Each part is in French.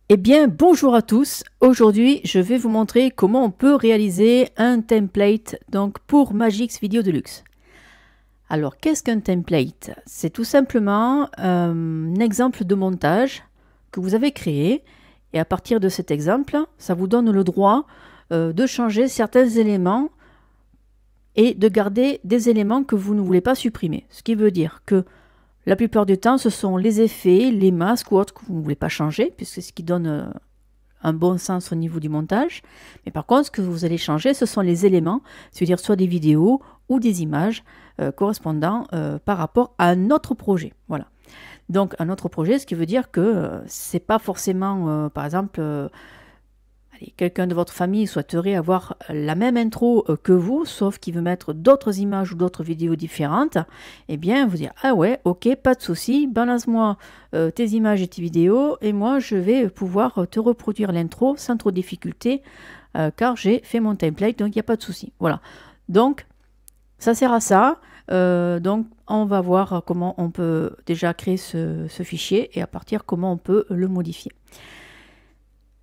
Eh bien, bonjour à tous. Aujourd'hui, je vais vous montrer comment on peut réaliser un template donc pour Magix Video Deluxe. Alors, qu'est-ce qu'un template? C'est tout simplement un exemple de montage que vous avez créé. Et à partir de cet exemple, ça vous donne le droit de changer certains éléments et de garder des éléments que vous ne voulez pas supprimer. Ce qui veut dire que la plupart du temps, ce sont les effets, les masques ou autres que vous ne voulez pas changer, puisque c'est ce qui donne un bon sens au niveau du montage. Mais par contre, ce que vous allez changer, ce sont les éléments, c'est-à-dire soit des vidéos ou des images correspondant par rapport à un autre projet. Voilà. Donc un autre projet, ce qui veut dire que c'est pas forcément, par exemple, quelqu'un de votre famille souhaiterait avoir la même intro que vous, sauf qu'il veut mettre d'autres images ou d'autres vidéos différentes, eh bien, vous dire, ah ouais, ok, pas de souci, balance-moi tes images et tes vidéos, et moi, je vais pouvoir te reproduire l'intro sans trop de difficulté, car j'ai fait mon template, donc il n'y a pas de souci. Voilà. Donc, ça sert à ça. Donc, on va voir comment on peut déjà créer ce fichier, et à partir comment on peut le modifier.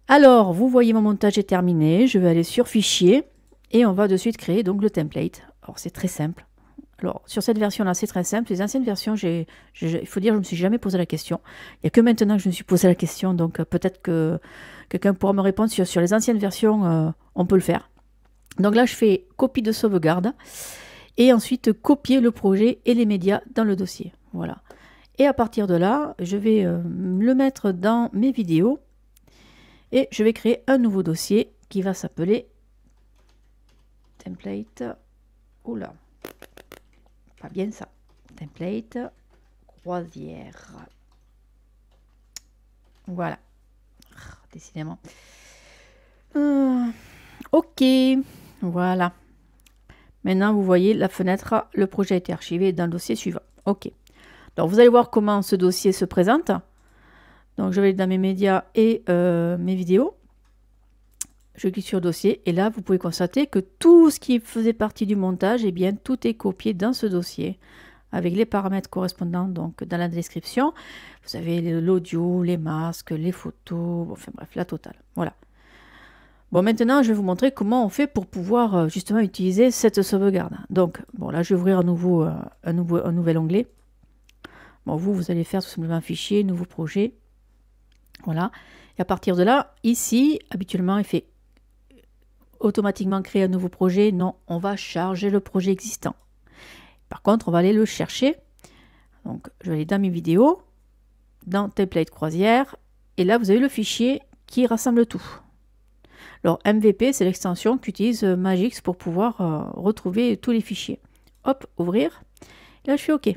Alors, vous voyez mon montage est terminé, je vais aller sur Fichier et on va de suite créer donc le template. Alors, c'est très simple. Alors, sur cette version-là, c'est très simple. Les anciennes versions, il faut dire, je ne me suis jamais posé la question. Il n'y a que maintenant que je me suis posé la question, donc peut-être que quelqu'un pourra me répondre sur les anciennes versions, on peut le faire. Donc là, je fais copie de sauvegarde et ensuite copier le projet et les médias dans le dossier. Voilà. Et à partir de là, je vais le mettre dans mes vidéos. Et je vais créer un nouveau dossier qui va s'appeler template. Oula, pas bien ça. Template croisière. Voilà. Décidément. Ok. Voilà. Maintenant, vous voyez la fenêtre. Le projet a été archivé dans le dossier suivant. Ok. Donc, vous allez voir comment ce dossier se présente. Donc, je vais dans mes médias et mes vidéos. Je clique sur dossier et là, vous pouvez constater que tout ce qui faisait partie du montage, eh bien, tout est copié dans ce dossier avec les paramètres correspondants donc dans la description. Vous avez l'audio, les masques, les photos, enfin bref, la totale. Voilà. Bon, maintenant, je vais vous montrer comment on fait pour pouvoir justement utiliser cette sauvegarde. Donc, bon, là, je vais ouvrir un nouvel onglet. Bon, vous allez faire tout simplement fichier, nouveau projet. Voilà. Et à partir de là, ici, habituellement, il fait automatiquement créer un nouveau projet. Non, on va charger le projet existant. Par contre, on va aller le chercher. Donc, je vais aller dans mes vidéos, dans template croisière, et là, vous avez le fichier qui rassemble tout. Alors, MVP, c'est l'extension qu'utilise Magix pour pouvoir retrouver tous les fichiers. Hop, ouvrir. Et là, je fais OK.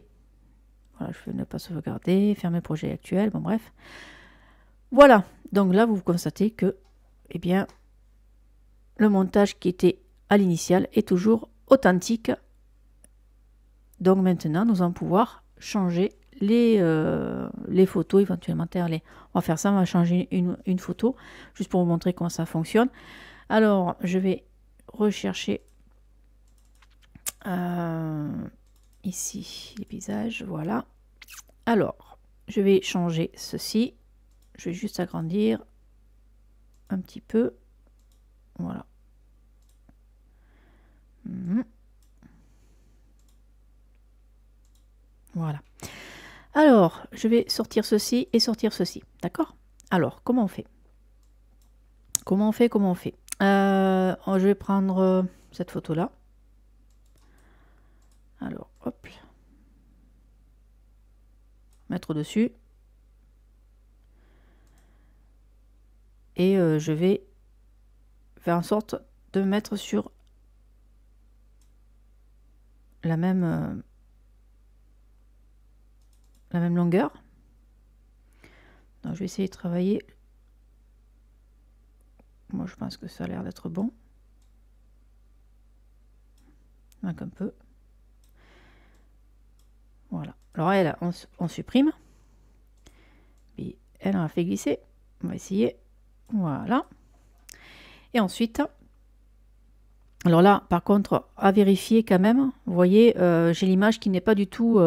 Voilà, je fais ne pas sauvegarder, fermer projet actuel, bon bref. Voilà, donc là, vous constatez que, eh bien, le montage qui était à l'initial est toujours authentique. Donc maintenant, nous allons pouvoir changer les photos, éventuellement. On va faire ça, on va changer une photo, juste pour vous montrer comment ça fonctionne. Alors, je vais rechercher ici les paysages, voilà. Alors, je vais changer ceci. Je vais juste agrandir un petit peu. Voilà. Voilà. Alors, je vais sortir ceci et sortir ceci. D'accord? Alors, comment on fait? Comment on fait? Je vais prendre cette photo-là. Alors, hop. Mettre dessus. Et je vais faire en sorte de mettre sur la même longueur. Donc, je vais essayer de travailler. Moi, je pense que ça a l'air d'être bon. Donc, un peu. Voilà. Alors, elle, on supprime. Et elle, on a fait glisser. On va essayer. Voilà. Et ensuite, alors là, par contre, à vérifier quand même. Vous voyez, j'ai l'image qui n'est pas du tout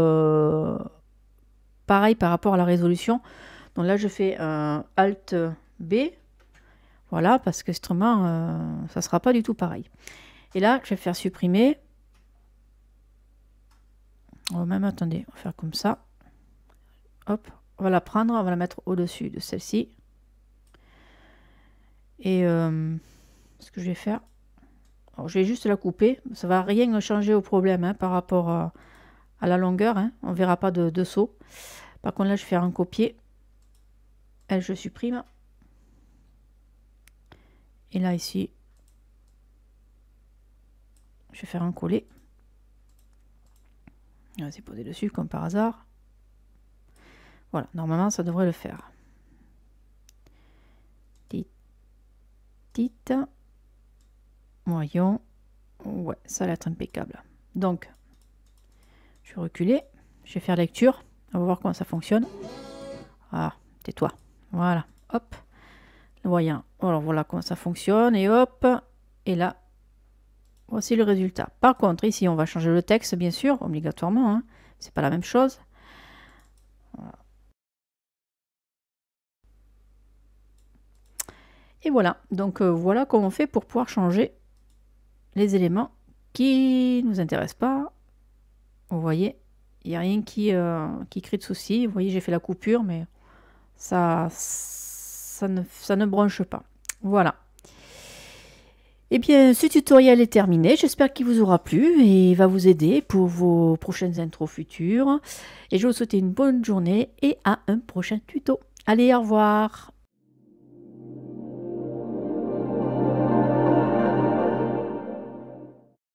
pareil par rapport à la résolution. Donc là, je fais un Alt B. Voilà, parce que autrement, ça ne sera pas du tout pareil. Et là, je vais faire supprimer. On va même, attendez, on va faire comme ça. Hop, on va la prendre, on va la mettre au-dessus de celle-ci. Et ce que je vais faire, alors, je vais juste la couper. Ça ne va rien changer au problème hein, par rapport à la longueur. Hein. On ne verra pas de saut. Par contre, là, je vais faire un copier. Elle, je supprime. Et là, ici, je vais faire un coller. On va s'y poser dessus, comme par hasard. Voilà, normalement, ça devrait le faire. Petite. Voyons. Ouais, ça va être impeccable. Donc, je vais reculer. Je vais faire lecture. On va voir comment ça fonctionne. Ah, tais-toi. Voilà, hop. Voyons. Alors, voilà comment ça fonctionne. Et hop. Et là, voici le résultat. Par contre, ici, on va changer le texte, bien sûr, obligatoirement. Hein. C'est pas la même chose. Voilà. Et voilà. Donc, voilà comment on fait pour pouvoir changer les éléments qui nous intéressent pas. Vous voyez, il n'y a rien qui crée de souci. Vous voyez, j'ai fait la coupure, mais ça ne bronche pas. Voilà. Eh bien, ce tutoriel est terminé. J'espère qu'il vous aura plu et va vous aider pour vos prochaines intros futures. Et je vous souhaite une bonne journée et à un prochain tuto. Allez, au revoir.